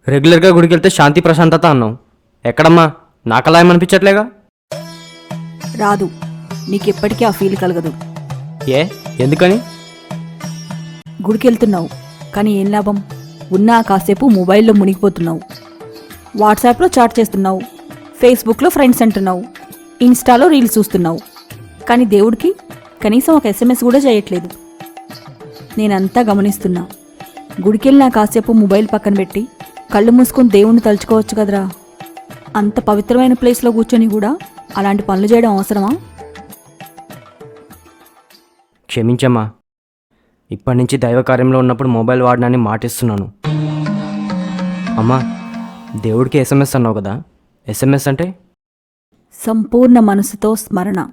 రెగ్యులర్గా గుడికి వెళ్తే శాంతి ప్రశాంతత అన్నావు. ఎక్కడమ్మా? నాకలా ఏమనిపించట్లేగా. రాదు, నీకెప్పటికీ ఆ ఫీల్ కలగదు. ఏ? ఎందుకని? గుడికి వెళ్తున్నావు కానీ ఏం లాభం? ఉన్నా కాసేపు మొబైల్లో మునిగిపోతున్నావు. వాట్సాప్లో చాట్ చేస్తున్నావు, ఫేస్బుక్లో ఫ్రెండ్స్ అంటున్నావు, ఇన్స్టాలో రీల్స్ చూస్తున్నావు. కానీ దేవుడికి కనీసం ఒక SMS కూడా చేయట్లేదు. నేనంతా గమనిస్తున్నా. గుడికెళ్ళినా కాసేపు మొబైల్ పక్కన పెట్టి కళ్ళు మూసుకొని దేవుణ్ణి తలుచుకోవచ్చు కదరా. అంత పవిత్రమైన ప్లేస్లో కూర్చొని కూడా అలాంటి పనులు చేయడం అవసరమా? క్షమించమ్మా. ఇప్పటి నుంచి దైవ కార్యంలో ఉన్నప్పుడు మొబైల్ వాడనాన్ని మాటిస్తున్నాను. అమ్మా, దేవుడికి SMS అన్నావు కదా, SMS అంటే? సంపూర్ణ మనసుతో స్మరణ.